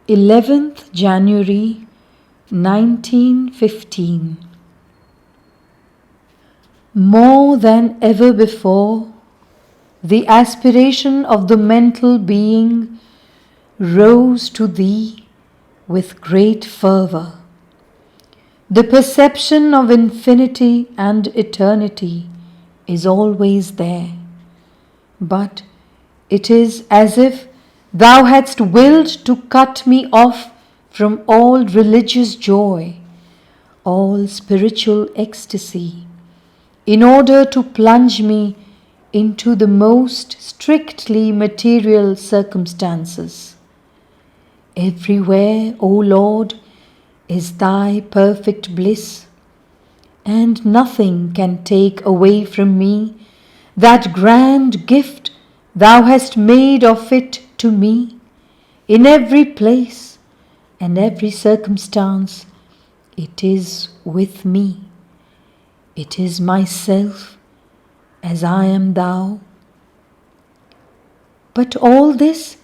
11th January 1915. More than ever before, the aspiration of the mental being rose to thee with great fervor. The perception of infinity and eternity is always there, but it is as if thou hadst willed to cut me off from all religious joy, all spiritual ecstasy, in order to plunge me into the most strictly material circumstances. Everywhere, O Lord, is thy perfect bliss, and nothing can take away from me that grand gift thou hast made of it to me. In every place and every circumstance, it is with me. It is myself as I am thou. But all this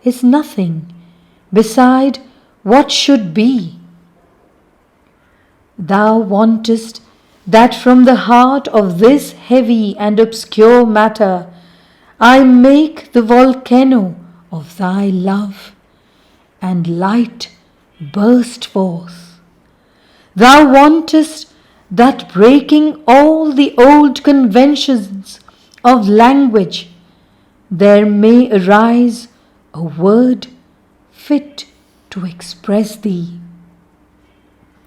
is nothing beside what should be. Thou wantest that from the heart of this heavy and obscure matter I make the volcano of thy love, and light burst forth. Thou wantest that, breaking all the old conventions of language, there may arise a word fit to express thee,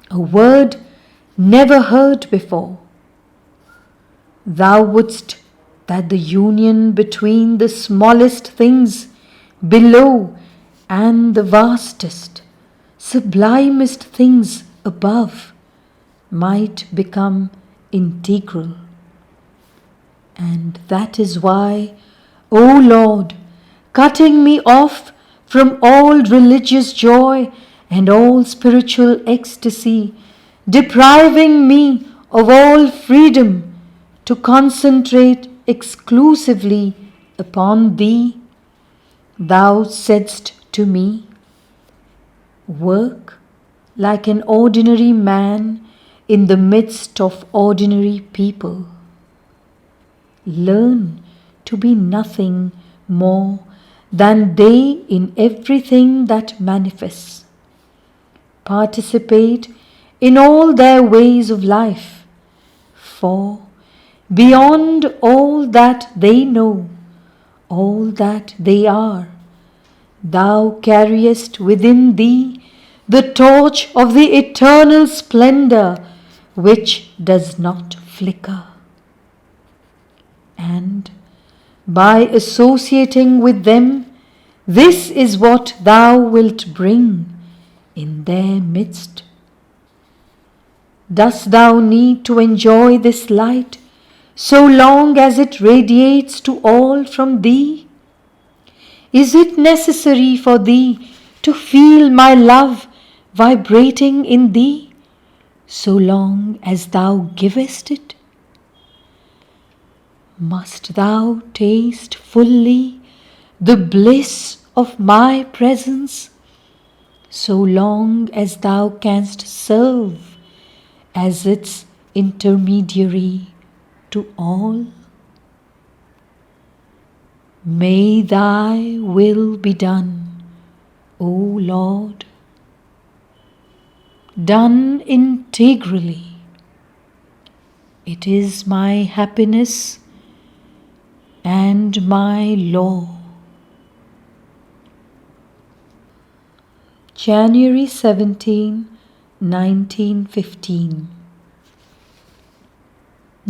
a word never heard before. Thou wouldst that the union between the smallest things below and the vastest, sublimest things above might become integral. And that is why, O Lord, cutting me off from all religious joy and all spiritual ecstasy, depriving me of all freedom to concentrate exclusively upon thee, thou saidst to me, work like an ordinary man in the midst of ordinary people. Learn to be nothing more than they in everything that manifests. Participate in all their ways of life, for beyond all that they know, all that they are, thou carriest within thee the torch of the eternal splendor which does not flicker. And by associating with them, this is what thou wilt bring in their midst. Dost thou need to enjoy this light so long as it radiates to all from thee? Is it necessary for thee to feel my love vibrating in thee so long as thou givest it? Must thou taste fully the bliss of my presence so long as thou canst serve as its intermediary to all? May thy will be done, O Lord, done integrally. It is my happiness and my law. January 17, 1915.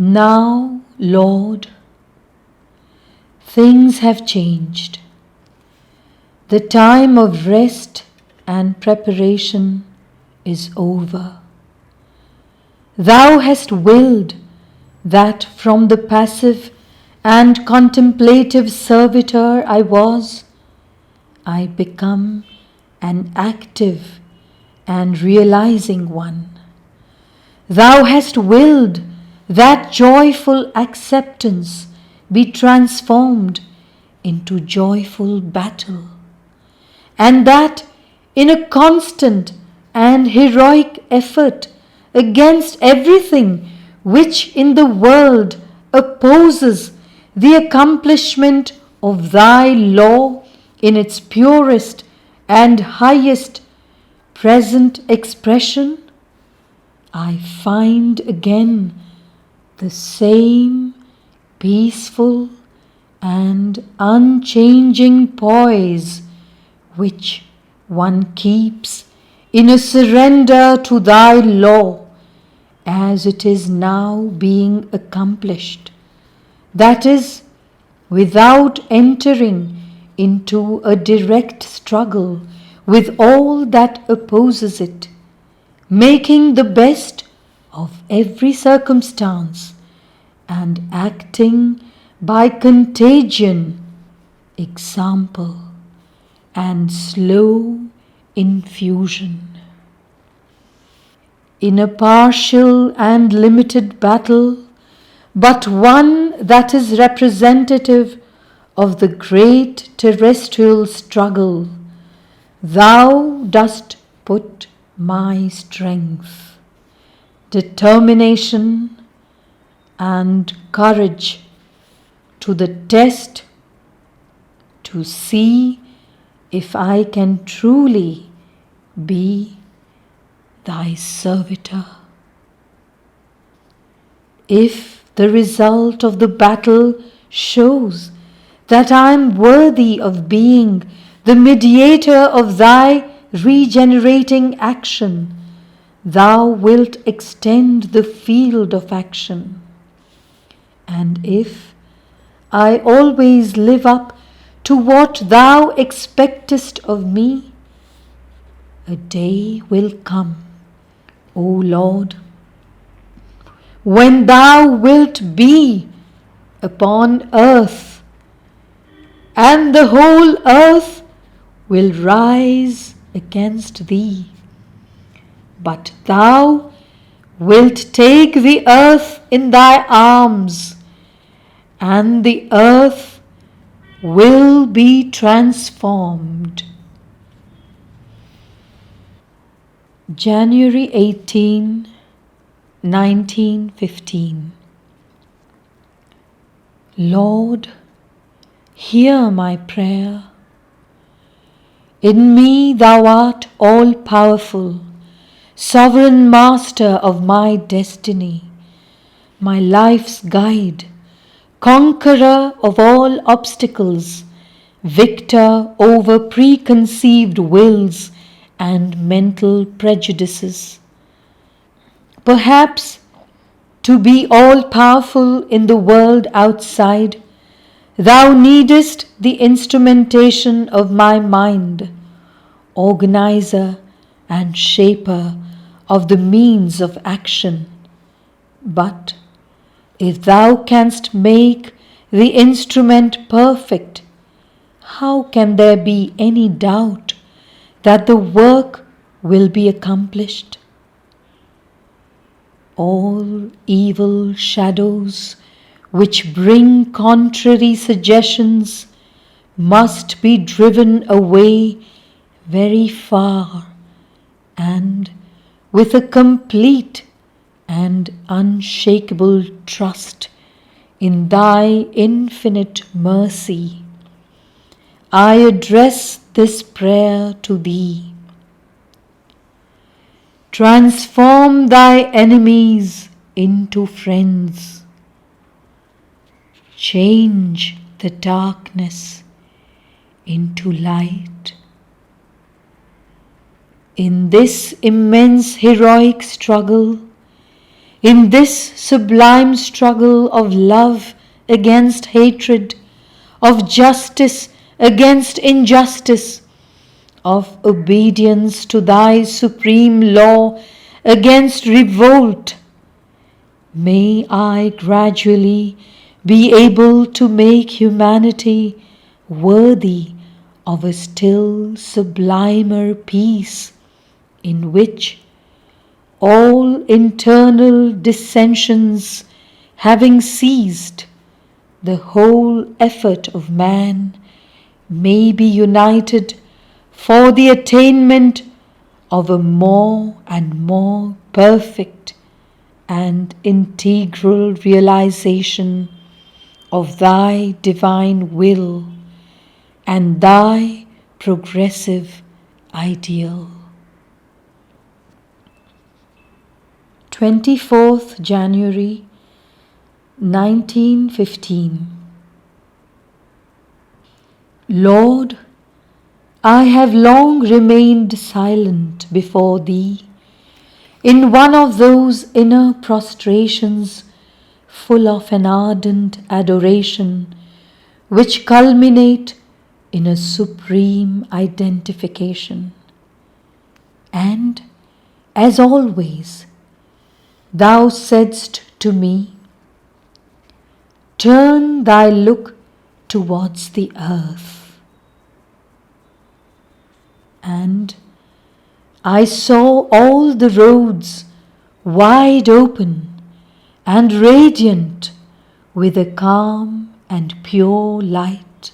Now, Lord, things have changed. The time of rest and preparation is over. Thou hast willed that from the passive and contemplative servitor I was, I become an active and realizing one. Thou hast willed that joyful acceptance be transformed into joyful battle, and that in a constant and heroic effort against everything which in the world opposes the accomplishment of thy law in its purest and highest present expression, I find again the same peaceful and unchanging poise which one keeps in a surrender to thy law as it is now being accomplished, that is, without entering into a direct struggle with all that opposes it, making the best of every circumstance and acting by contagion, example, and slow infusion. In a partial and limited battle, but one that is representative of the great terrestrial struggle, thou dost put my strength, determination, and courage to the test to see if I can truly be thy servitor. If the result of the battle shows that I am worthy of being the mediator of thy regenerating action, thou wilt extend the field of action. And if I always live up to what thou expectest of me, a day will come, O Lord, when thou wilt be upon earth, and the whole earth will rise against thee. But thou wilt take the earth in thy arms, and the earth will be transformed. January 18, 1915. Lord, hear my prayer. In me thou art all-powerful, sovereign master of my destiny, my life's guide, conqueror of all obstacles, victor over preconceived wills and mental prejudices. Perhaps to be all-powerful in the world outside, thou needest the instrumentation of my mind, organizer and shaper of the means of action. But if thou canst make the instrument perfect, how can there be any doubt that the work will be accomplished? All evil shadows which bring contrary suggestions must be driven away very far, and with a complete and unshakable trust in thy infinite mercy, I address this prayer to thee. Transform thy enemies into friends. Change the darkness into light. In this immense heroic struggle, in this sublime struggle of love against hatred, of justice against injustice, of obedience to thy supreme law against revolt, may I gradually be able to make humanity worthy of a still sublimer peace, in which all internal dissensions having ceased, the whole effort of man may be united for the attainment of a more and more perfect and integral realization of Thy divine will and Thy progressive ideal. 24th January 1915. Lord, I have long remained silent before Thee in one of those inner prostrations full of an ardent adoration which culminate in a supreme identification. And, as always, Thou saidst to me, turn thy look towards the earth. And I saw all the roads wide open and radiant with a calm and pure light.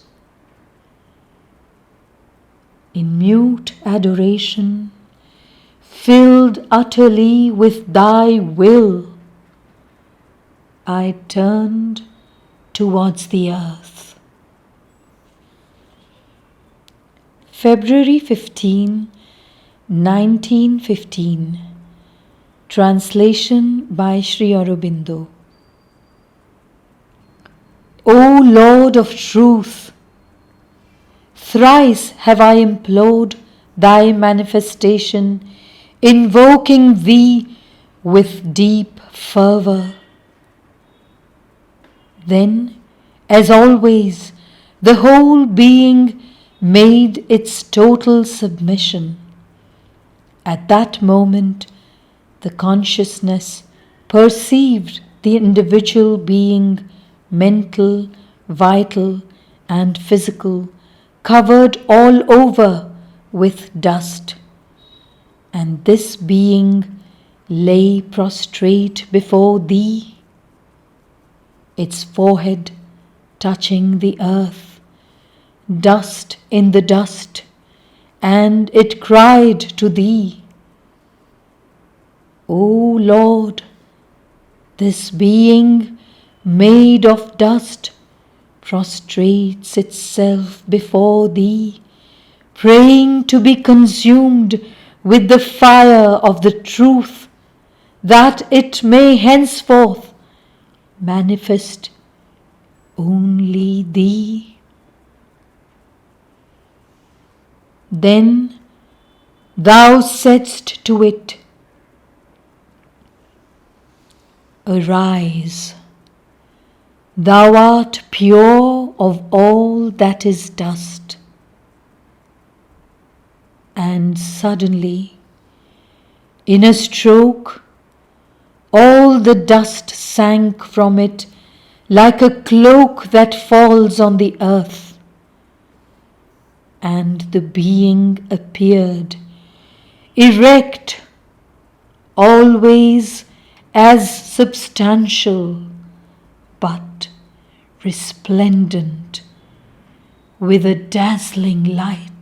In mute adoration, filled utterly with Thy will, I turned towards the earth. February 15, 1915. Translation by Sri Aurobindo. O Lord of Truth, thrice have I implored Thy manifestation, invoking Thee with deep fervour. Then, as always, the whole being made its total submission. At that moment, the consciousness perceived the individual being, mental, vital, and physical, covered all over with dust. And this being lay prostrate before Thee, its forehead touching the earth, dust in the dust, and it cried to Thee, O Lord, this being made of dust prostrates itself before Thee, praying to be consumed with the fire of the truth, that it may henceforth manifest only Thee. Then Thou saidst to it, Arise, Thou art pure of all that is dust. And suddenly, in a stroke, all the dust sank from it like a cloak that falls on the earth, and the being appeared, erect, always as substantial, but resplendent with a dazzling light.